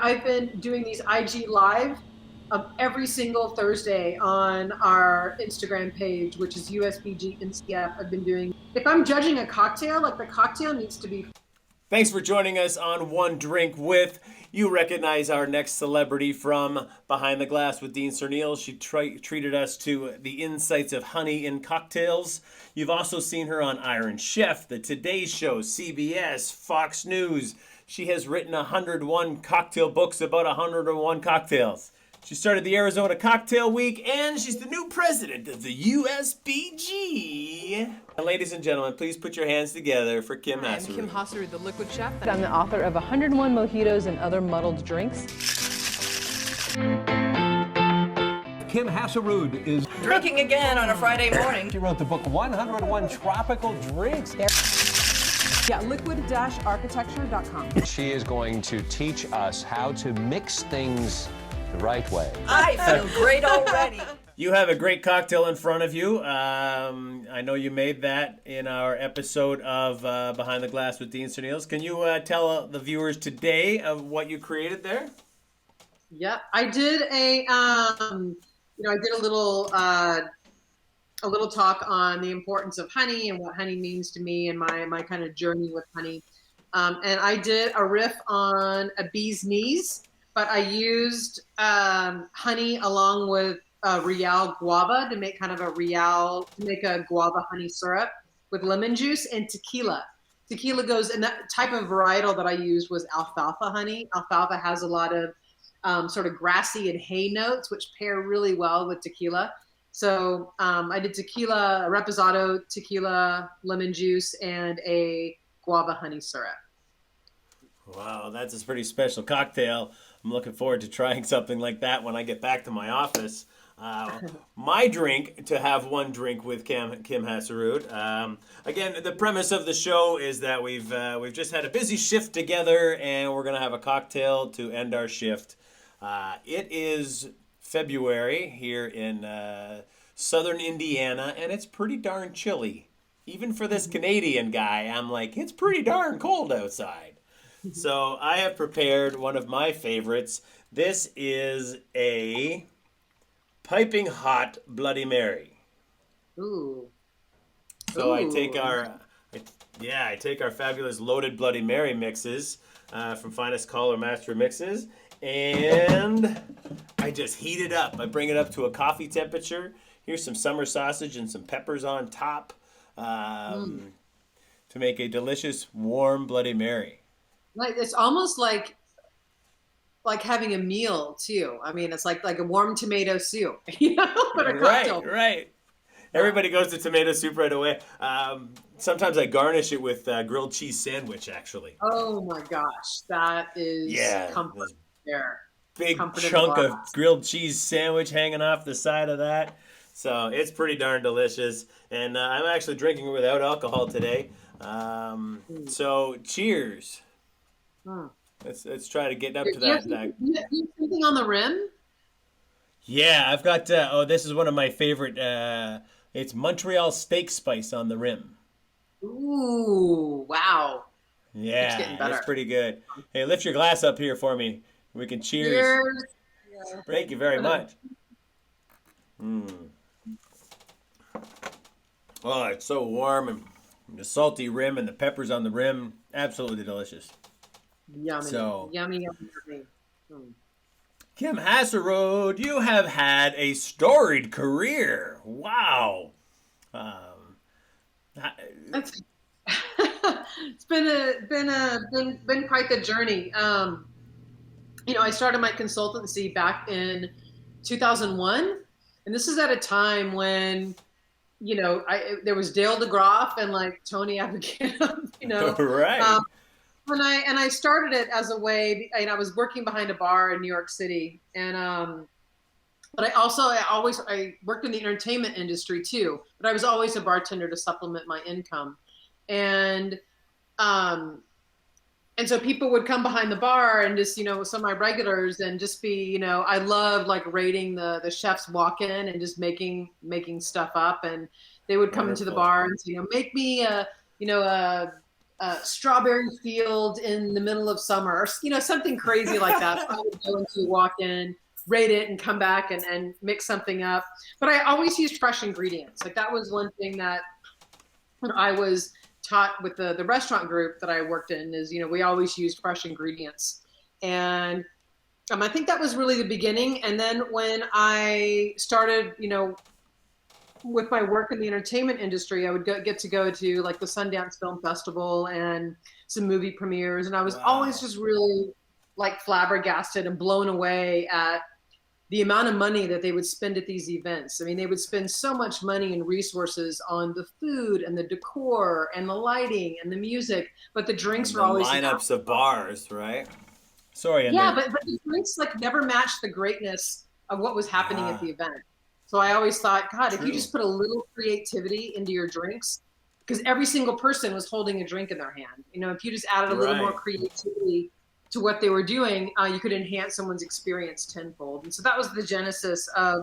I've been doing these IG live every single Thursday on our Instagram page, which is USBG NCF. I've been doing, if I'm judging a cocktail, like the cocktail needs to be. Thanks for joining us on One Drink With. You recognize our next celebrity from Behind the Glass with Dean Serneels. She treated us to the insights of honey in cocktails. You've also seen her on Iron Chef, The Today Show, CBS, Fox News. She has written 101 cocktail books about 101 cocktails. She started the Arizona Cocktail Week, and she's the new president of the USBG. And ladies and gentlemen, please put your hands together for Kim Haasarud. I'm Kim Haasarud, the liquid chef. I'm the author of 101 Mojitos and Other Muddled Drinks. Kim Haasarud is Drinking again on a Friday morning. She wrote the book 101 Tropical Drinks. Yeah, liquid-architecture.com. She is going to teach us how to mix things the right way. I feel great already. You have a great cocktail in front of you. I know you made that in our episode of Behind the Glass with Dean Serneels. Can you tell the viewers today of what you created there? Yep, I did I did a little talk on the importance of honey and what honey means to me and my kind of journey with honey. And I did a riff on a bee's knees, but I used honey along with Reàl guava to make a guava honey syrup with lemon juice and tequila. Tequila goes, and that type of varietal that I used was alfalfa honey. Alfalfa has a lot of sort of grassy and hay notes, which pair really well with tequila. So I did tequila, reposado, tequila, lemon juice, and a guava honey syrup. Wow, that's a pretty special cocktail. I'm looking forward to trying something like that when I get back to my office. My drink, to have one drink with Kim Haasarud. Again, the premise of the show is that we've just had a busy shift together, and we're gonna have a cocktail to end our shift. It is February here in southern Indiana, and it's pretty darn chilly. Even for this Canadian guy, I'm like, it's pretty darn cold outside. So I have prepared one of my favorites. This is a piping hot Bloody Mary. Ooh. So I Ooh. take our fabulous loaded Bloody Mary mixes from Finest Call or Master Mixes, and I just heat it up. I bring it up to a coffee temperature. Here's some summer sausage and some peppers on top to make a delicious warm Bloody Mary. Like it's almost like having a meal too. I mean, it's like a warm tomato soup, but a cocktail. Right. Everybody goes to tomato soup right away. Sometimes I garnish it with grilled cheese sandwich, actually. Oh my gosh, that is comfort there. Big Comfort chunk of grilled cheese sandwich hanging off the side of that. So it's pretty darn delicious. And I'm actually drinking it without alcohol today. So cheers. Let's try to get up to that. You have something on the rim? Yeah, I've got. This is one of my favorite. It's Montreal steak spice on the rim. Ooh, wow! Yeah, it's pretty good. Hey, lift your glass up here for me. We can cheers. Cheers. Thank you very much. Oh, it's so warm, and the salty rim and the peppers on the rim, absolutely delicious. Yummy. So, Yummy. Kim Haasarud, you have had a storied career. Wow. It's been quite the journey. I started my consultancy back in 2001, and this is at a time when there was Dale DeGroff and like Tony Abigail, Right. And I started it as a way, and I was working behind a bar in New York City, and but I worked in the entertainment industry too, but I was always a bartender to supplement my income, and so people would come behind the bar and just with some of my regulars and just be I love like rating the chefs walk in and just making stuff up, and they would come into the bar and say make me a strawberry field in the middle of summer, or, you know, something crazy like that. So I would go into walk in, rate it, and come back and mix something up. But I always used fresh ingredients. Like that was one thing that I was taught with the restaurant group that I worked in is, you know, we always used fresh ingredients. And I think that was really the beginning. And then when I started, you know, with my work in the entertainment industry, I would get to go to like the Sundance Film Festival and some movie premieres. And I was always just really like flabbergasted and blown away at the amount of money that they would spend at these events. I mean, they would spend so much money and resources on the food and the decor and the lighting and the music, but the drinks were always lineups of bars, right? Sorry. Yeah, but the drinks like never matched the greatness of what was happening at the event. So I always thought, God, if you just put a little creativity into your drinks, because every single person was holding a drink in their hand. You know, if you just added a little more creativity to what they were doing, you could enhance someone's experience tenfold. And so that was the genesis of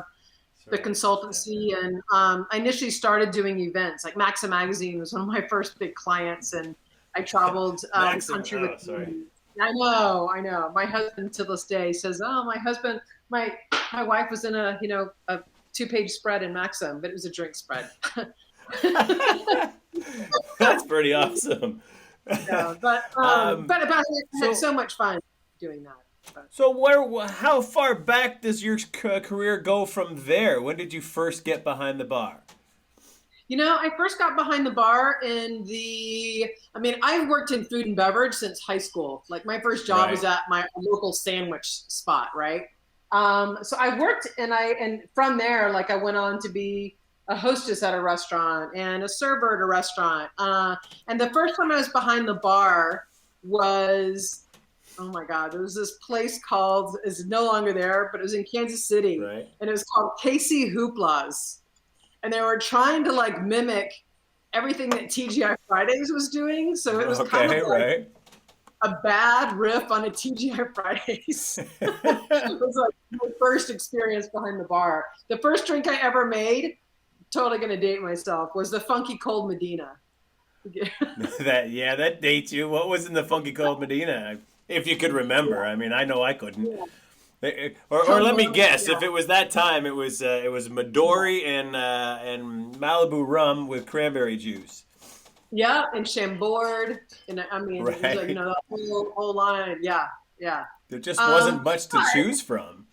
the consultancy. And I initially started doing events. Like Maxim magazine was one of my first big clients, and I traveled the country with them. I know. My husband to this day says, "Oh, my wife was in a 2-page spread in Maxim, but it was a drink spread." That's pretty awesome. Yeah, but I had so much fun doing that. But. So how far back does your career go from there? When did you first get behind the bar? You know, I first got behind the bar I've worked in food and beverage since high school. Like my first job was at my local sandwich spot, right? So I worked and from there, like I went on to be a hostess at a restaurant and a server at a restaurant. And the first time I was behind the bar was, oh my God, there was this place is no longer there, but it was in Kansas City. Right. And it was called KC Hooplas. And they were trying to like mimic everything that TGI Fridays was doing. So it was kind of like a bad riff on a TGI Fridays. It was like my first experience behind the bar. The first drink I ever made, totally going to date myself, was the Funky Cold Medina. That dates you. What was in the Funky Cold Medina? If you could remember. I mean, I know I couldn't. Yeah. Or let me guess. If it was that time, it was Midori and Malibu rum with cranberry juice. Yeah, and Chambord, and it was like, you know, the whole line. Yeah. There just wasn't much to choose from.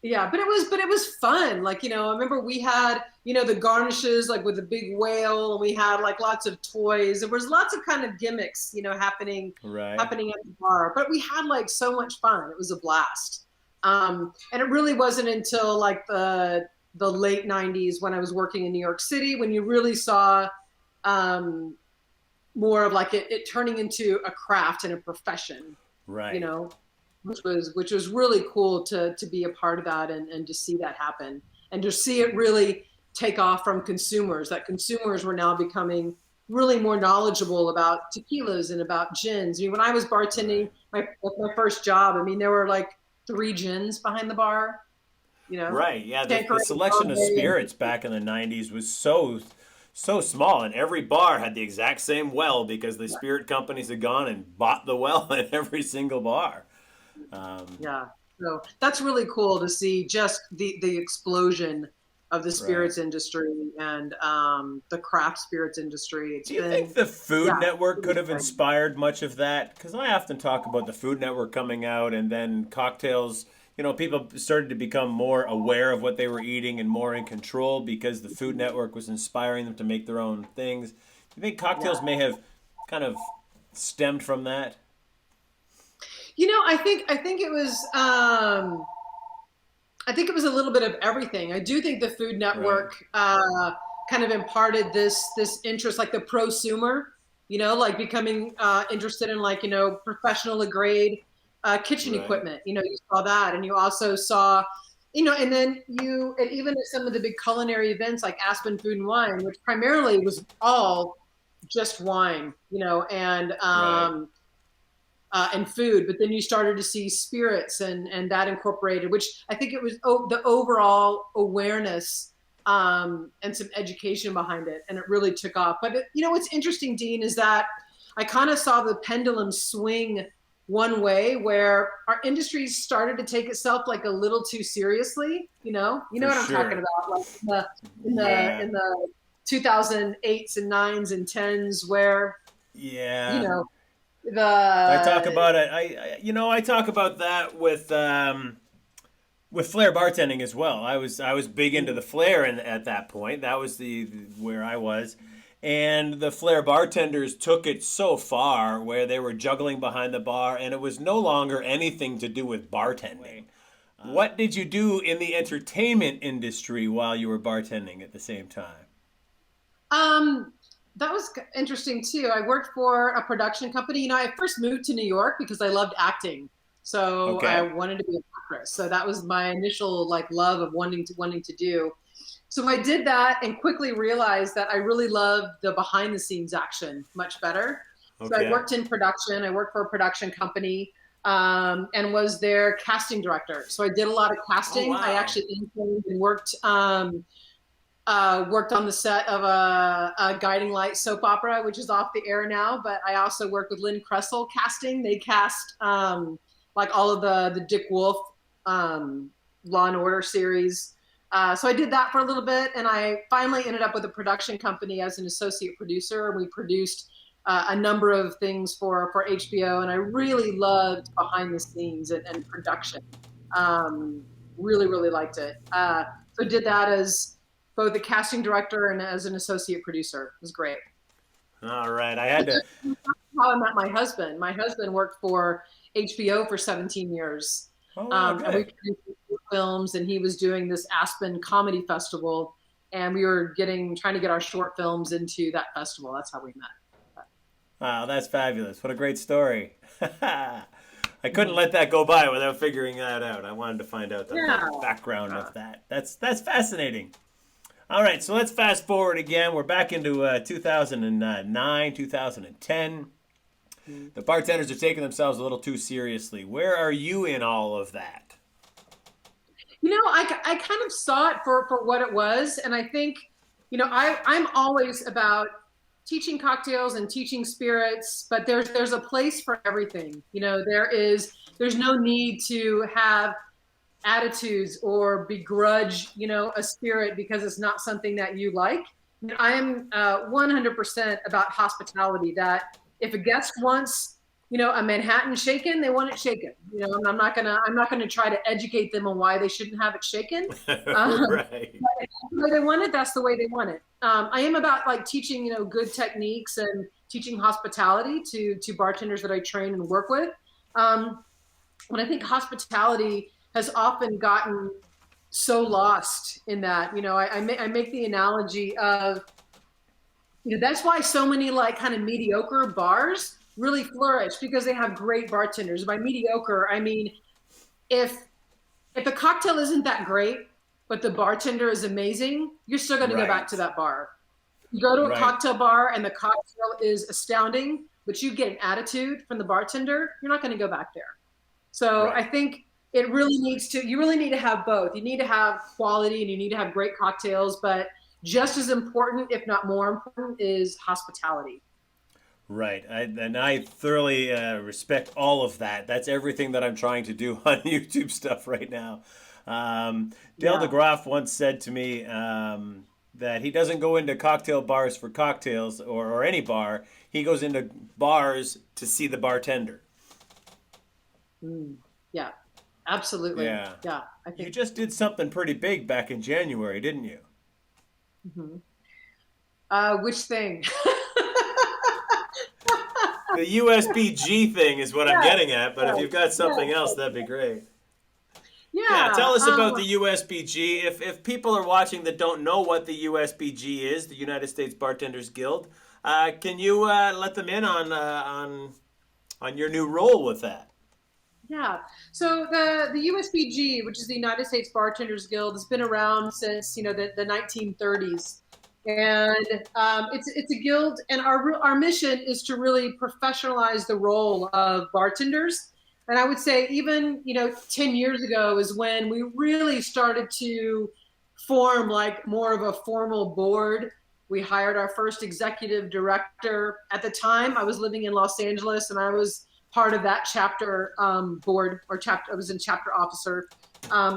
Yeah, but it was fun. Like, you know, I remember we had, you know, the garnishes like with a big whale, and we had like lots of toys. There was lots of kind of gimmicks, you know, happening at the bar. But we had like so much fun. It was a blast. And it really wasn't until like the late 90s when I was working in New York City when you really saw more of like it turning into a craft and a profession. Right. You know, which was really cool to be a part of that and to see that happen and to see it really take off from consumers, that consumers were now becoming really more knowledgeable about tequilas and about gins. I mean, when I was bartending, my first job, I mean, there were like 3 gins behind the bar, you know? Right, yeah. The selection of spirits back in the 90s was so small, and every bar had the exact same well because the spirit companies had gone and bought the well at every single bar. So that's really cool to see just the explosion of the spirits industry and the craft spirits industry. Do you think the Food Network could have inspired much of that? Because I often talk about the Food Network coming out and then cocktails, you know, people started to become more aware of what they were eating and more in control because the Food Network was inspiring them to make their own things. Do you think cocktails may have kind of stemmed from that? You know, I think it was a little bit of everything. I do think the Food Network kind of imparted this interest, like the prosumer, you know, like becoming interested in like, you know, professional grade kitchen equipment. You know, you saw that, and you also saw, you know, and then even at some of the big culinary events like Aspen Food and Wine, which primarily was all just wine, you know, and food, but then you started to see spirits and that incorporated, which I think it was the overall awareness and some education behind it, and it really took off. But you know what's interesting, Dean, is that I kind of saw the pendulum swing one way where our industry started to take itself like a little too seriously. You know what I'm talking about, like in the 2008s and 9s and 10s where I talk about it. I talk about that with flair bartending as well. I was big into the flair at that point. That was where I was. And the flair bartenders took it so far where they were juggling behind the bar, and it was no longer anything to do with bartending. What did you do in the entertainment industry while you were bartending at the same time? That was interesting too. I worked for a production company. I first moved to New York because I loved acting. So I wanted to be an actress. So that was my initial love of wanting to do. So I did that and quickly realized that I really loved the behind the scenes action much better. So I worked in production. I worked for a production company and was their casting director. So I did a lot of casting. I actually interned and worked on the set of a Guiding Light soap opera, which is off the air now. But I also worked with Lynn Kressel casting. They cast all of the Dick Wolf Law and Order series. So I did that for a little bit, and I finally ended up with a production company as an associate producer. We produced a number of things for HBO, and I really loved behind the scenes and production. Really, really liked it. So did that as both a casting director and as an associate producer. It was great. All right. I had to. How I met my husband. My husband worked for HBO for 17 years. And we produced films, and he was doing this Aspen comedy festival, and we were trying to get our short films into that festival. That's how we met. Wow, that's fabulous. What a great story. I couldn't let that go by without figuring that out. I wanted to find out the background of that. That's fascinating. All right, so let's fast forward again. We're back into 2009, 2010. The bartenders are taking themselves a little too seriously. Where are you in all of that? I kind of saw it for what it was. And I think, I'm always about teaching cocktails and teaching spirits, but there's a place for everything. There's no need to have attitudes or begrudge, a spirit because it's not something that you like. I'm 100% about hospitality, that if a guest wants a Manhattan shaken, they want it shaken. I'm not gonna try to educate them on why they shouldn't have it shaken. Right. The way they want it, that's the way they want it. I am about teaching, good techniques and teaching hospitality to bartenders that I train and work with. But I think hospitality has often gotten so lost in that. I make the analogy of, that's why so many kind of mediocre bars really flourish, because they have great bartenders. By mediocre, I mean, if the cocktail isn't that great, but the bartender is amazing, you're still going to go back to that bar. You go to a cocktail bar and the cocktail is astounding, but you get an attitude from the bartender, you're not going to go back there. So I think you really need to have both. You need to have quality and you need to have great cocktails, but just as important, if not more important, is hospitality. Right. I thoroughly respect all of that. That's everything that I'm trying to do on YouTube stuff right now. Dale DeGroff once said to me that he doesn't go into cocktail bars for cocktails or any bar. He goes into bars to see the bartender. Yeah, absolutely. Yeah. I think you just did something pretty big back in January, didn't you? Mm-hmm. Which thing? The USBG thing is what I'm getting at, but if you've got something else, that'd be great. Yeah, tell us about the USBG. If people are watching that don't know what the USBG is, the United States Bartenders Guild, can you let them in on your new role with that? Yeah, so the USBG, which is the United States Bartenders Guild, has been around since the 1930s. And it's a guild, and our mission is to really professionalize the role of bartenders. And I would say even 10 years ago is when we really started to form more of a formal board We hired our first executive director. At the time, I was living in Los Angeles, and I was part of that chapter board or chapter. I was in chapter officer.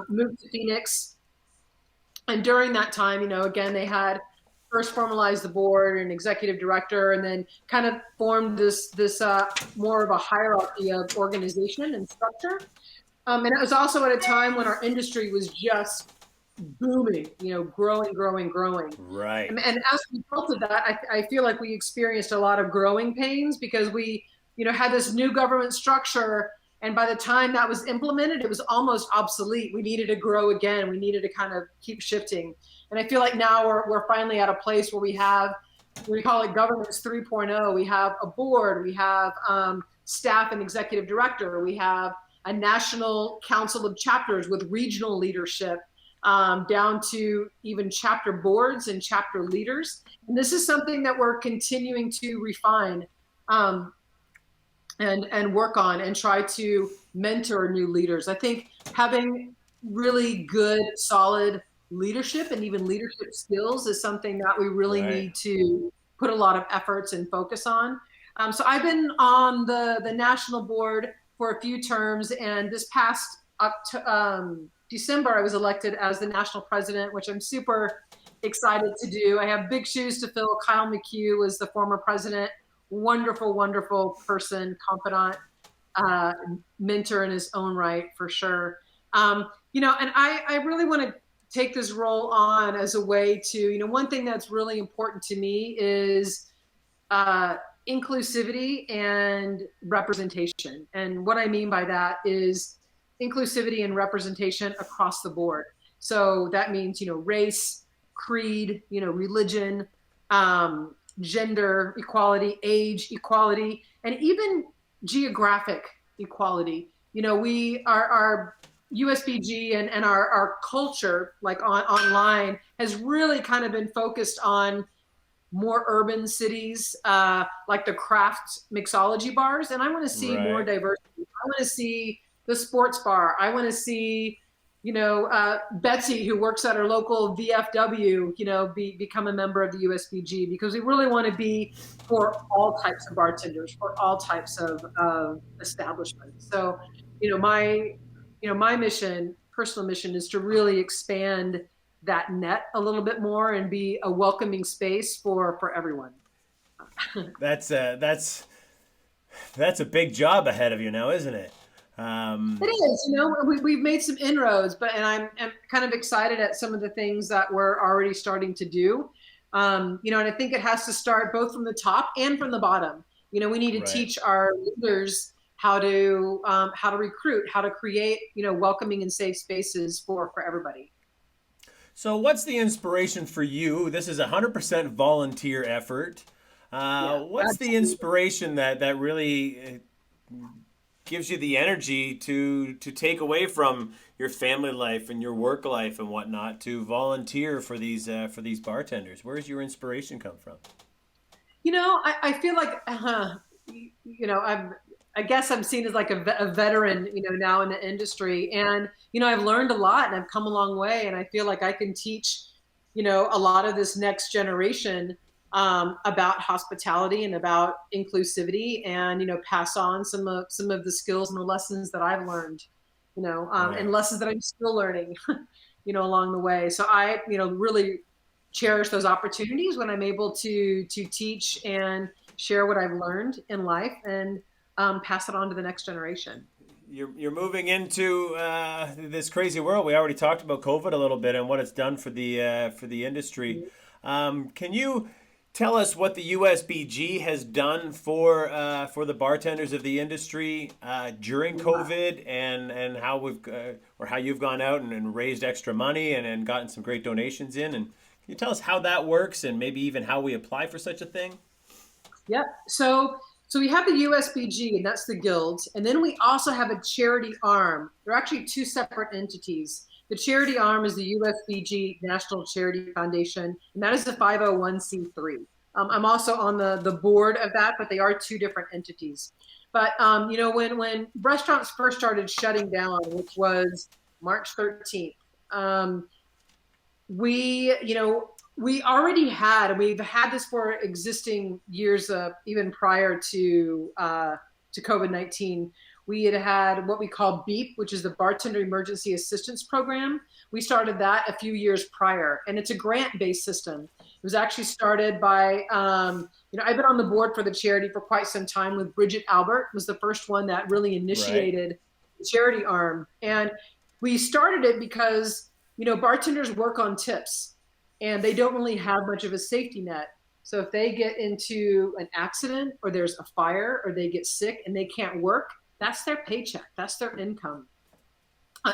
Moved to Phoenix, and during that time, again, they had first formalized the board and executive director, and then kind of formed this more of a hierarchy of organization and structure. And it was also at a time when our industry was just booming, growing. Right. And as a result of that, I feel like we experienced a lot of growing pains because we, had this new government structure. And by the time that was implemented, it was almost obsolete. We needed to grow again. We needed to kind of keep shifting. And I feel like now we're finally at a place where we call it governance 3.0. We have a board, we have staff and executive director, we have a national council of chapters with regional leadership, down to even chapter boards and chapter leaders. And this is something that we're continuing to refine and work on and try to mentor new leaders. I think having really good, solid leadership and even leadership skills is something that we really need to put a lot of efforts and focus on. So I've been on the national board for a few terms, and this past December, I was elected as the national president, which I'm super excited to do. I have big shoes to fill. Kyle McHugh was the former president. Wonderful person, confidant, mentor in his own right, for sure. And I really want to take this role on as a way to, one thing that's really important to me is inclusivity and representation. And what I mean by that is inclusivity and representation across the board. So that means, race, creed, religion, gender equality, age equality, and even geographic equality. We our USBG and our culture, like online, has really kind of been focused on more urban cities, like the craft mixology bars. And I want to see more diversity. I want to see the sports bar. I want to see, Betsy, who works at our local VFW, become a member of the USBG, because we really want to be for all types of bartenders, for all types of establishments. So, my personal mission is to really expand that net a little bit more and be a welcoming space for everyone. That's a big job ahead of you now, isn't it? It is, we've made some inroads, and I'm kind of excited at some of the things that we're already starting to do. And I think it has to start both from the top and from the bottom. We need to teach our leaders how to recruit, how to create, welcoming and safe spaces for everybody. So what's the inspiration for you? This is a 100% volunteer effort. What's the inspiration that really gives you the energy to take away from your family life and your work life and whatnot to volunteer for these bartenders? Where does your inspiration come from? I feel like, I guess I'm seen as like a veteran, now in the industry. And, I've learned a lot and I've come a long way. And I feel like I can teach, a lot of this next generation about hospitality and about inclusivity, and, pass on some of the skills and the lessons that I've learned, and lessons that I'm still learning, along the way. So I, really cherish those opportunities when I'm able to teach and share what I've learned in life and pass it on to the next generation. You're moving into this crazy world. We already talked about COVID a little bit and what it's done for the industry. Can you tell us what the USBG has done for the bartenders of the industry during COVID, and how you've gone out and raised extra money and gotten some great donations in? And can you tell us how that works and maybe even how we apply for such a thing? Yep. So we have the USBG, and that's the guilds. And then we also have a charity arm. They're actually two separate entities. The charity arm is the USBG National Charity Foundation, and that is a 501c3. I'm also on the board of that, but they are two different entities. But, when restaurants first started shutting down, which was March 13th, we we already had, and we've had this for existing years, even prior to COVID-19. We had what we call BEEP, which is the Bartender Emergency Assistance Program. We started that a few years prior, and it's a grant-based system. It was actually started by, I've been on the board for the charity for quite some time with Bridget Albert, was the first one that really initiated the charity arm. And we started it because, bartenders work on tips, and they don't really have much of a safety net. So if they get into an accident, or there's a fire, or they get sick and they can't work, that's their paycheck. That's their income.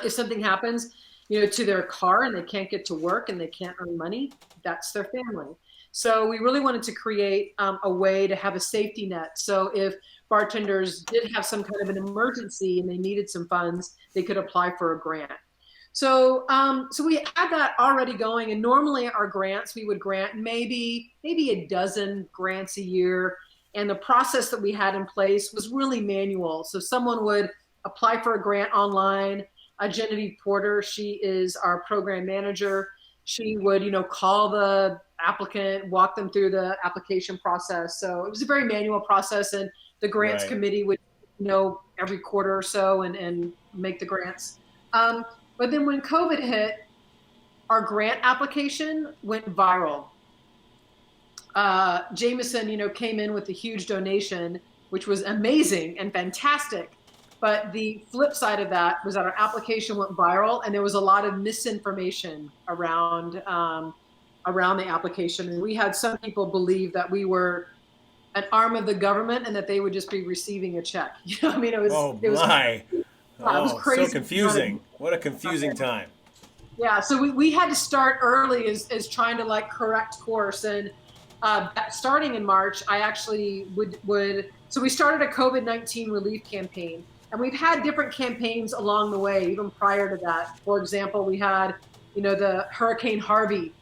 If something happens, to their car and they can't get to work and they can't earn money, that's their family. So we really wanted to create a way to have a safety net. So if bartenders did have some kind of an emergency and they needed some funds, they could apply for a grant. So we had that already going, and normally our grants, we would grant maybe a dozen grants a year. And the process that we had in place was really manual. So someone would apply for a grant online. Genevieve Porter, she is our program manager. She would, call the applicant, walk them through the application process. So it was a very manual process, and the grants committee would, every quarter or so and make the grants. But then when COVID hit, our grant application went viral. Jameson, came in with a huge donation, which was amazing and fantastic. But the flip side of that was that our application went viral, and there was a lot of misinformation around the application. And we had some people believe that we were an arm of the government and that they would just be receiving a check. It was crazy. So confusing. What a confusing time. Yeah, so we had to start early as trying to correct course. And starting in March, I actually so we started a COVID-19 relief campaign. And we've had different campaigns along the way, even prior to that. For example, we had, the Hurricane Harvey.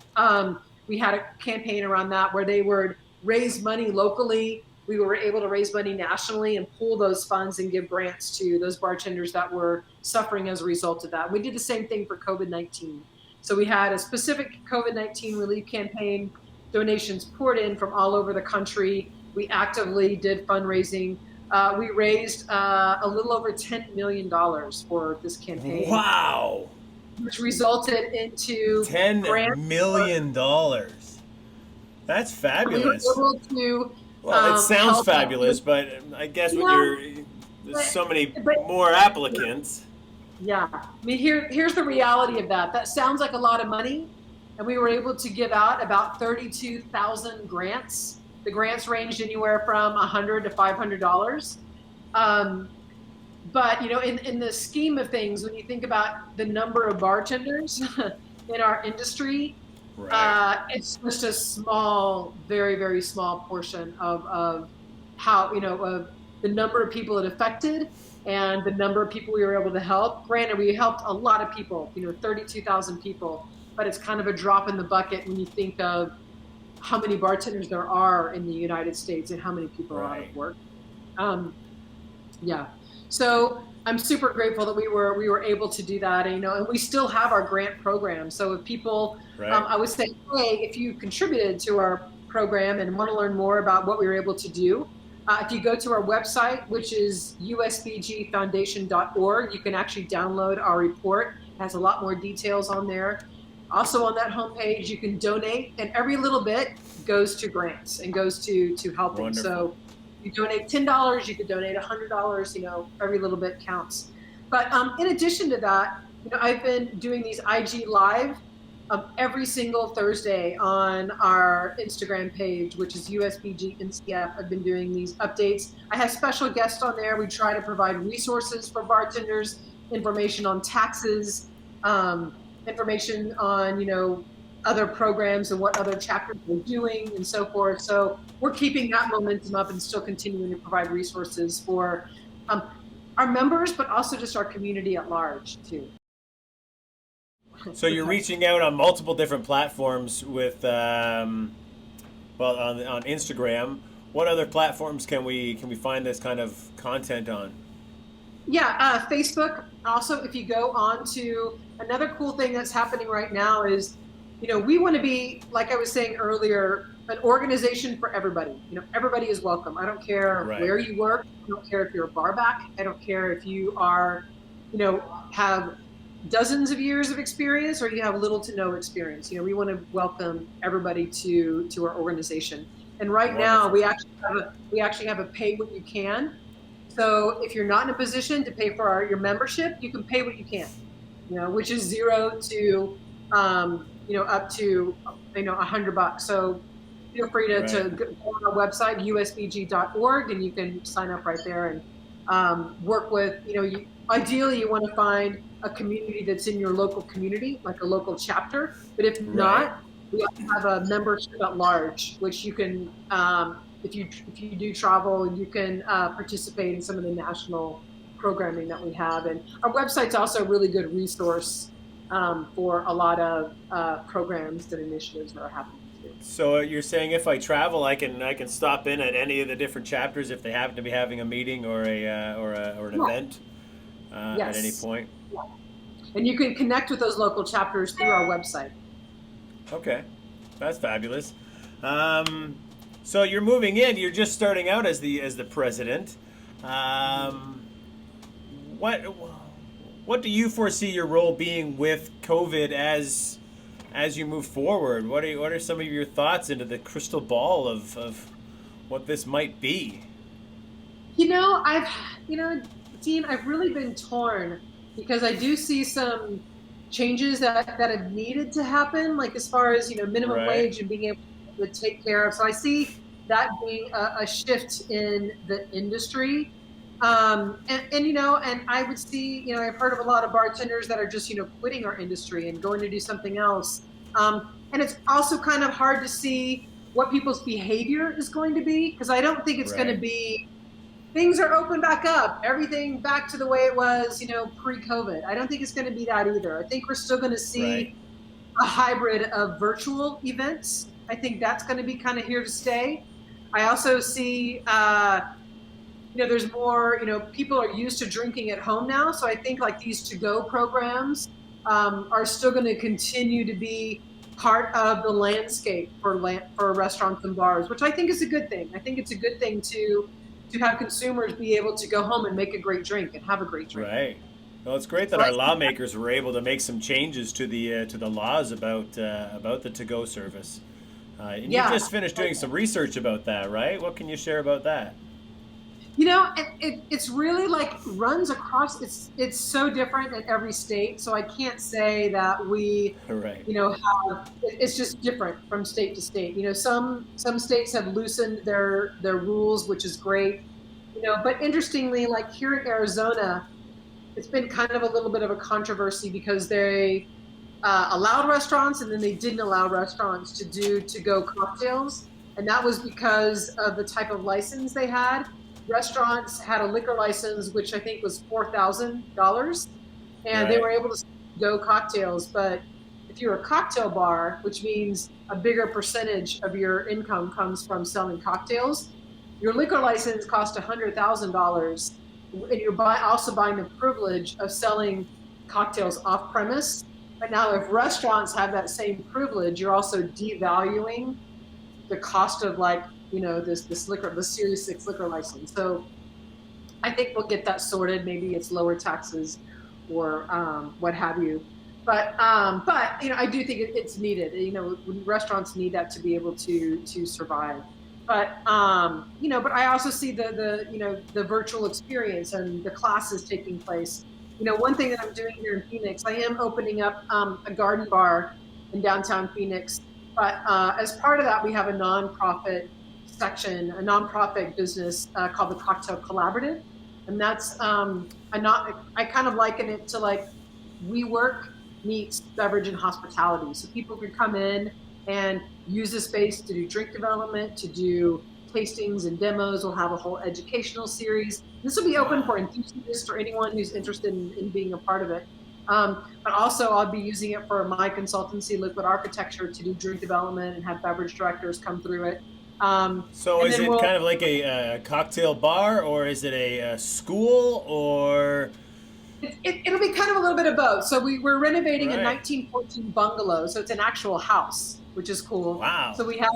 We had a campaign around that where they would raise money locally. We were able to raise money nationally and pool those funds and give grants to those bartenders that were suffering as a result of that. We did the same thing for COVID-19. So we had a specific COVID-19 relief campaign, donations poured in from all over the country. We actively did fundraising. We raised a little over $10 million for this campaign. Wow. Which resulted into $10 million. That's fabulous. We were able to, it sounds fabulous, but I guess when there's so many more applicants. Yeah. Here's the reality of that. That sounds like a lot of money, and we were able to give out about 32,000 grants. The grants ranged anywhere from $100 to $500. But, in the scheme of things, when you think about the number of bartenders in our industry, it's just a small, very, very small portion of how, of the number of people it affected and the number of people we were able to help. Granted, we helped a lot of people, 32,000 people, but it's kind of a drop in the bucket when you think of how many bartenders there are in the United States and how many people are out of work. So I'm super grateful that we were able to do that, and we still have our grant program. So if people, I would say, hey, if you contributed to our program and want to learn more about what we were able to do, if you go to our website, which is usbgfoundation.org, you can actually download our report. It has a lot more details on there. Also on that homepage, you can donate, and every little bit goes to grants and goes to helping. Wonderful. So you donate $10, you could donate $100, every little bit counts. But in addition to that, I've been doing these IG Live every single Thursday on our Instagram page, which is USBG NCF. I've been doing these updates. I have special guests on there. We try to provide resources for bartenders, information on taxes, information on, other programs and what other chapters we're doing and so forth. So we're keeping that momentum up and still continuing to provide resources for our members, but also just our community at large too. So you're reaching out on multiple different platforms with, on Instagram. What other platforms can we find this kind of content on? Yeah, Facebook. Also, if you go on to, another cool thing that's happening right now is, we want to be, like I was saying earlier, an organization for everybody. Everybody is welcome. I don't care where you work. I don't care if you're a barback. I don't care if you are, have dozens of years of experience or you have little to no experience. We want to welcome everybody to our organization. And right now we actually have a pay what you can. So if you're not in a position to pay for your membership, you can pay what you can, which is $0 to up to $100. So feel free to go on our website, usbg.org, and you can sign up right there and work with, ideally you want to find a community that's in your local community, like a local chapter. But if not, we also have a membership at large, which you can, if you do travel, you can participate in some of the national programming that we have. And our website's also a really good resource for a lot of programs and initiatives that are happening too. So you're saying if I travel, I can stop in at any of the different chapters if they happen to be having a meeting or an event at any point. Yeah. And you can connect with those local chapters through our website. Okay, that's fabulous. So you're moving in. You're just starting out as the president. What do you foresee your role being with COVID as you move forward? What are some of your thoughts into the crystal ball of what this might be? Dean, I've really been torn because I do see some changes that have needed to happen, like as far as minimum wage and being able to take care of. So I see that being a shift in the industry. And I would see, I've heard of a lot of bartenders that are just, quitting our industry and going to do something else. And it's also kind of hard to see what people's behavior is going to be, because I don't think it's going to be, things are open back up, everything back to the way it was, pre-COVID. I don't think it's going to be that either. I think we're still going to see a hybrid of virtual events. I think that's going to be kind of here to stay. I also see, there's more, people are used to drinking at home now. So I think like these to-go programs are still going to continue to be part of the landscape for restaurants and bars, which I think is a good thing. I think it's a good thing to have consumers be able to go home and make a great drink and have a great drink. Right. Well, it's great that our lawmakers were able to make some changes to the laws about the to-go service. And you just finished doing some research about that, right? What can you share about that? It's really runs across. It's so different in every state. So I can't say that we, have. It's just different from state to state. Some states have loosened their rules, which is great. But interestingly, like here in Arizona, it's been kind of a little bit of a controversy because they allowed restaurants and then they didn't allow restaurants to do to-go cocktails, and that was because of the type of license they had. Restaurants had a liquor license, which I think was $4,000, and they were able to go cocktails. But if you're a cocktail bar, which means a bigger percentage of your income comes from selling cocktails, your liquor license cost $100,000, and you're also buying the privilege of selling cocktails off premise. But now if restaurants have that same privilege, you're also devaluing the cost of this liquor, the Series 6 liquor license. So I think we'll get that sorted. Maybe it's lower taxes or what have you. But I do think it's needed. Restaurants need that to be able to survive. But but I also see the virtual experience and the classes taking place. One thing that I'm doing here in Phoenix, I am opening up a garden bar in downtown Phoenix. But as part of that, we have a nonprofit section, a nonprofit business called the Cocktail Collaborative, and that's I kind of liken it to like WeWork meets beverage and hospitality. So people can come in and use the space to do drink development, to do tastings and demos. We'll have a whole educational series. This will be open for enthusiasts or anyone who's interested in being a part of it. But also I'll be using it for my consultancy, Liquid Architecture, to do drink development and have beverage directors come through it. So is it kind of like a cocktail bar, or is it a school, or It'll be kind of a little bit of both. So we're renovating a Right. 1914 bungalow, so it's an actual house, which is cool. Wow. So we have,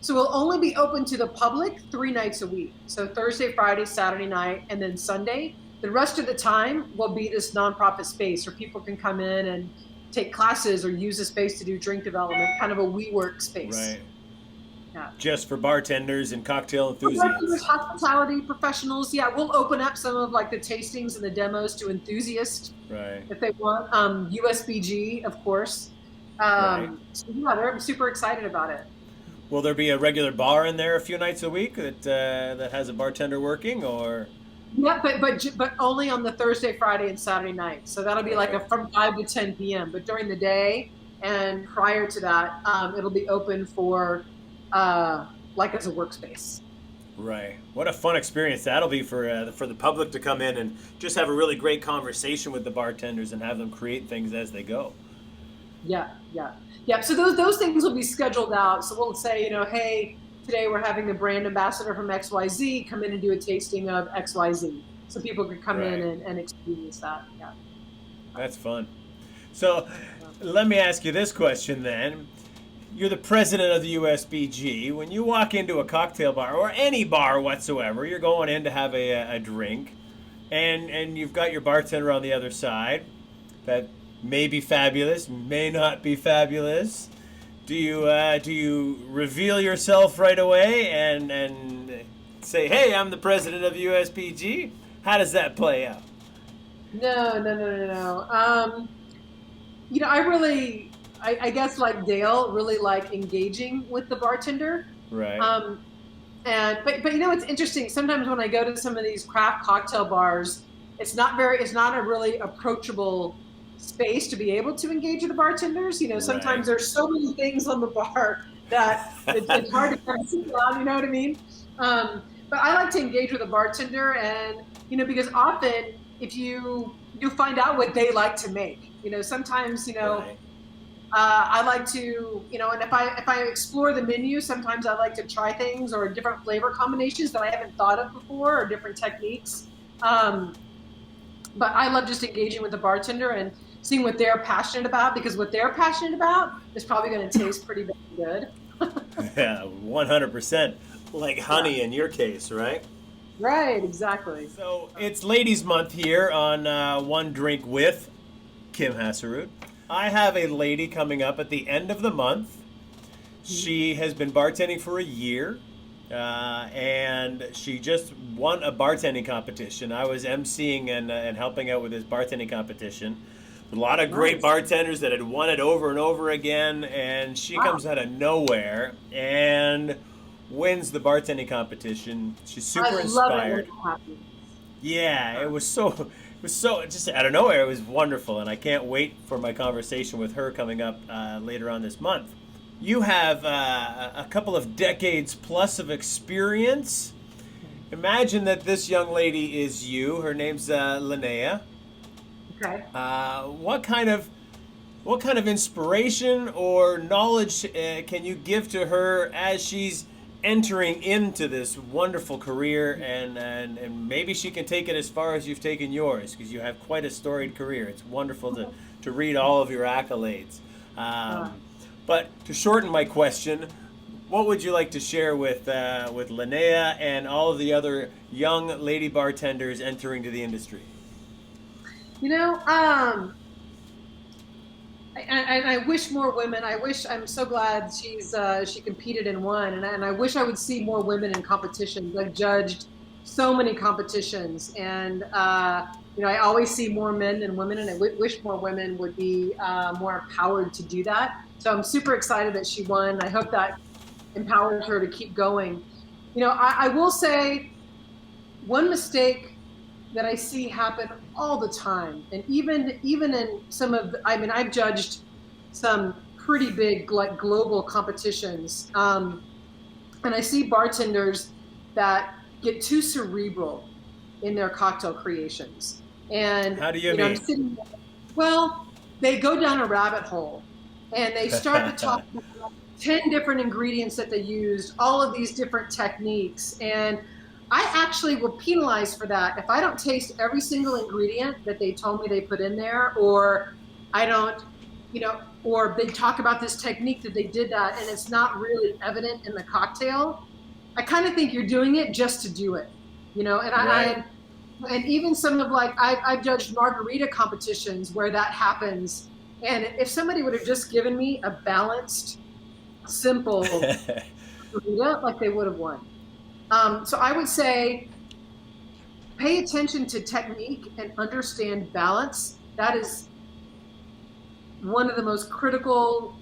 so we'll only be open to the public 3 nights a week. So Thursday, Friday, Saturday night, and then Sunday. The rest of the time will be this nonprofit space where people can come in and take classes or use the space to do drink development, kind of a WeWork space. Right. Yeah. Just for bartenders and cocktail enthusiasts. Hospitality professionals. Yeah, we'll open up some of like the tastings and the demos to enthusiasts Right. if they want. USBG, of course. Right. So yeah, they're super excited about it. Will there be a regular bar in there a few nights a week that has a bartender working, or? Yeah, but only on the Thursday, Friday, and Saturday night. So that'll be like from 5 to 10 p.m. But during the day and prior to that, it'll be open for like as a workspace. Right. What a fun experience that'll be for the public to come in and just have a really great conversation with the bartenders and have them create things as they go. Yeah. So those things will be scheduled out. So we'll say, hey, today we're having the brand ambassador from XYZ come in and do a tasting of XYZ. So people can come in and experience that. Yeah. That's fun. So let me ask you this question then. You're the president of the USBG. When you walk into a cocktail bar or any bar whatsoever, you're going in to have a drink, and you've got your bartender on the other side that may be fabulous, may not be fabulous. Do you reveal yourself right away and say, hey, I'm the president of USBG? How does that play out? No. I guess like Dale, really like engaging with the bartender. Right. But it's interesting. Sometimes when I go to some of these craft cocktail bars, it's not a really approachable space to be able to engage with the bartenders. Sometimes there's so many things on the bar that it's hard to kind of sit down. You know what I mean? But I like to engage with a bartender, and because often if you find out what they like to make. Sometimes Right. I like to, and if I explore the menu, sometimes I like to try things or different flavor combinations that I haven't thought of before or different techniques. But I love just engaging with the bartender and seeing what they're passionate about, because what they're passionate about is probably going to taste pretty good. Yeah, 100%. Like honey in your case, right? Right, exactly. So it's Ladies Month here on One Drink with Kim Hassarud. I have a lady coming up at the end of the month. She has been bartending for a year, and she just won a bartending competition. I was emceeing and helping out with this bartending competition. A lot of great bartenders that had won it over and over again, and she comes out of nowhere and wins the bartending competition. She's super inspired. Yeah, it was so just out of nowhere. It was wonderful, and I can't wait for my conversation with her coming up later on this month. You have a couple of decades plus of experience. Imagine that this young lady is you. Her name's Linnea. Okay. What kind of inspiration or knowledge can you give to her as she's entering into this wonderful career, and maybe she can take it as far as you've taken yours, because you have quite a storied career. It's wonderful to read all of your accolades. But to shorten my question, what would you like to share with Linnea and all of the other young lady bartenders entering to the industry? I wish more women. I'm so glad she competed and won, and I wish I would see more women in competitions. I've judged so many competitions, and I always see more men than women, and I wish more women would be more empowered to do that. So I'm super excited that she won. I hope that empowers her to keep going. I will say one mistake that I see happen all the time, and even in some of I've judged some pretty big like global competitions, and I see bartenders that get too cerebral in their cocktail creations. And how do you mean? I'm sitting there, well, they go down a rabbit hole and they start to talk about 10 different ingredients that they used, all of these different techniques, and I actually will penalize for that if I don't taste every single ingredient that they told me they put in there, or I don't, or they talk about this technique that they did that and it's not really evident in the cocktail. I kind of think you're doing it just to do it, and Right. and even some of I've judged margarita competitions where that happens. And if somebody would have just given me a balanced, simple margarita, like they would have won. So I would say pay attention to technique and understand balance. That is one of the most critical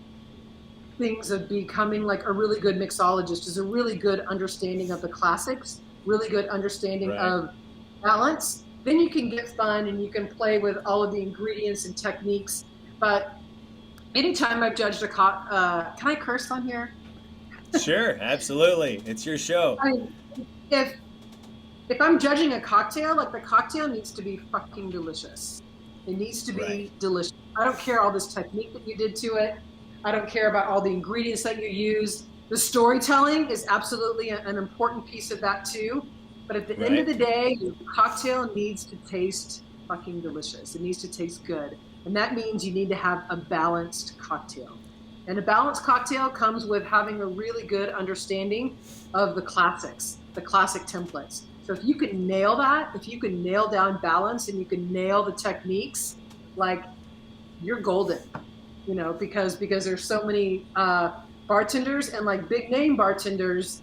things of becoming like a really good mixologist, is a really good understanding of the classics, really good understanding Right. of balance. Then you can get fun and you can play with all of the ingredients and techniques. But anytime I've judged a can I curse on here? Sure, absolutely. It's your show. I mean, if I'm judging a cocktail, like the cocktail needs to be fucking delicious. It needs to be Right. delicious. I don't care all this technique that you did to it. I don't care about all the ingredients that you use. The storytelling is absolutely an important piece of that too. But at the end of the day, your cocktail needs to taste fucking delicious. It needs to taste good. And that means you need to have a balanced cocktail. And a balanced cocktail comes with having a really good understanding of the classics, the classic templates. So if you can nail that, if you can nail down balance and you can nail the techniques, like you're golden, because there's so many bartenders and like big name bartenders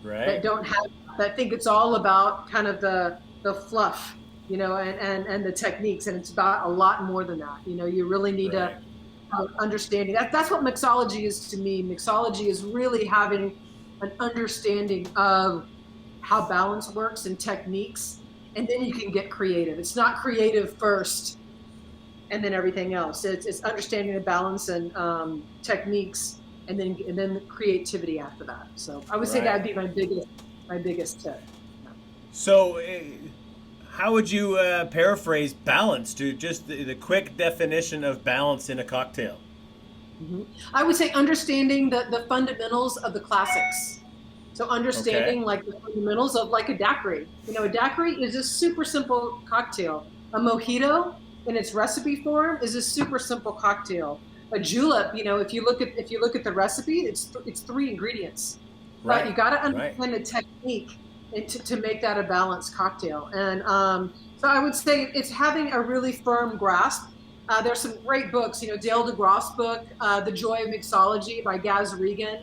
Right. that don't have, that think it's all about kind of the fluff, and the techniques, and it's about a lot more than that. You really need Right. to understanding. That's what mixology is to me. Mixology is really having an understanding of how balance works and techniques, and then you can get creative. It's not creative first and then everything else. It's understanding the balance and techniques, and then creativity after that. So I would say Right. that'd be my biggest tip. So, how would you paraphrase balance to just the quick definition of balance in a cocktail? I would say understanding the fundamentals of the classics. So understanding like the fundamentals of like a daiquiri. A daiquiri is a super simple cocktail. A mojito in its recipe form is a super simple cocktail. A julep, if you look at the recipe, it's 3 ingredients. Right. But you got to Right. understand the technique to make that a balanced cocktail. And so I would say it's having a really firm grasp. There's some great books, Dale DeGrosse book, The Joy of Mixology by Gaz Regan,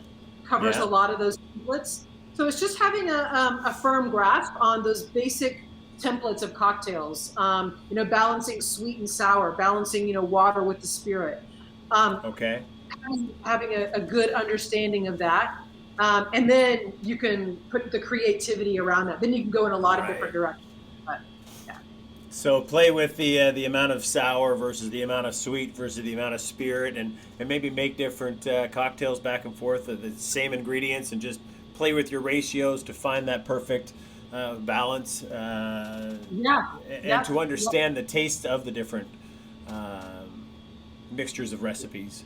covers Yeah. a lot of those templates. So it's just having a firm grasp on those basic templates of cocktails, balancing sweet and sour, balancing, water with the spirit. Okay. Having a good understanding of that. And then you can put the creativity around that. Then you can go in a lot of different directions. But, yeah. So play with the amount of sour versus the amount of sweet versus the amount of spirit, and maybe make different cocktails back and forth of the same ingredients, and just play with your ratios to find that perfect balance. And to understand the taste of the different mixtures of recipes.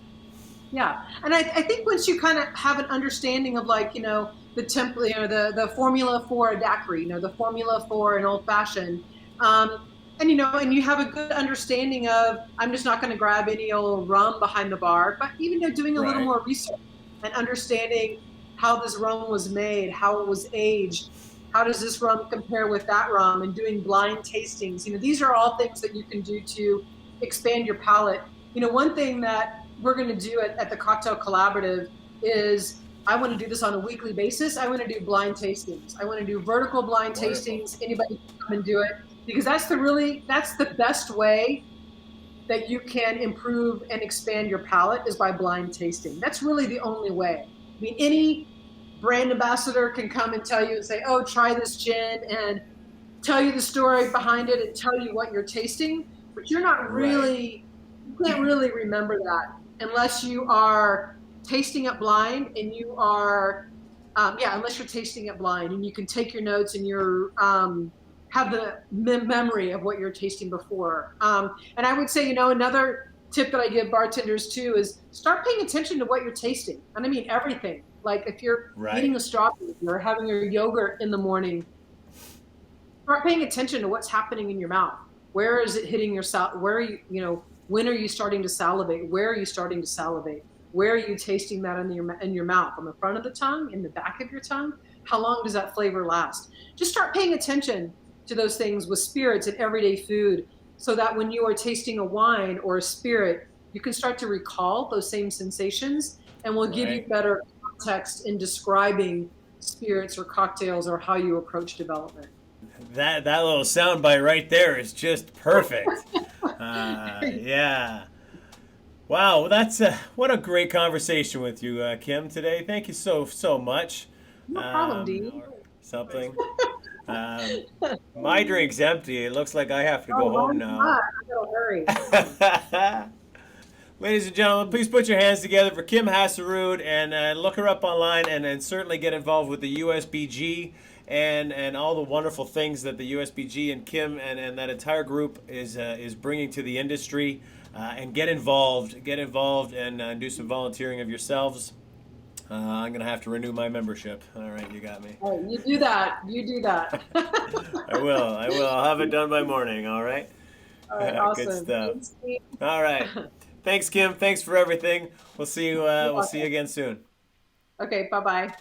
Yeah, and I think once you kind of have an understanding of like, the template, the formula for a daiquiri, the formula for an old fashioned, and you have a good understanding of, I'm just not going to grab any old rum behind the bar, but even doing a little Right. more research and understanding how this rum was made, how it was aged, how does this rum compare with that rum, and doing blind tastings. These are all things that you can do to expand your palate. One thing that we're going to do at the Cocktail Collaborative is, I want to do this on a weekly basis. I want to do blind tastings. I want to do vertical blind Wonderful. tastings. Anybody can come and do it, because that's the best way that you can improve and expand your palate, is by blind tasting. That's really the only way. I mean, any brand ambassador can come and tell you and say, oh, try this gin, and tell you the story behind it and tell you what you're tasting, but you're not really, you can't really remember that unless you are tasting it blind, and you are, unless you're tasting it blind and you can take your notes and you're, have the memory of what you're tasting before. And I would say, another tip that I give bartenders too is start paying attention to what you're tasting. And I mean everything. Like if you're Right. eating a strawberry or having your yogurt in the morning, start paying attention to what's happening in your mouth. Where is it hitting your where are you, when are you starting to salivate? Where are you starting to salivate? Where are you tasting that in your mouth? On the front of the tongue, in the back of your tongue? How long does that flavor last? Just start paying attention to those things with spirits and everyday food, so that when you are tasting a wine or a spirit, you can start to recall those same sensations, and will give you better context in describing spirits or cocktails or how you approach development. That little soundbite right there is just perfect. Yeah. Wow, that's what a great conversation with you, Kim, today. Thank you so much. No problem, Dean. Something. My drink's empty. It looks like I have to go home now. I gotta hurry. Ladies and gentlemen, please put your hands together for Kim Hassarud, and look her up online, and certainly get involved with the USBG and all the wonderful things that the USBG and Kim and that entire group is bringing to the industry. And get involved and do some volunteering of yourselves. I'm gonna have to renew my membership. All right, you got me. Oh, you do that. I will. I'll have it done by morning. All right. All right, awesome. Good stuff. All right. Thanks, Kim. Thanks for everything. We'll see you. We'll see you again soon. Okay. Bye-bye.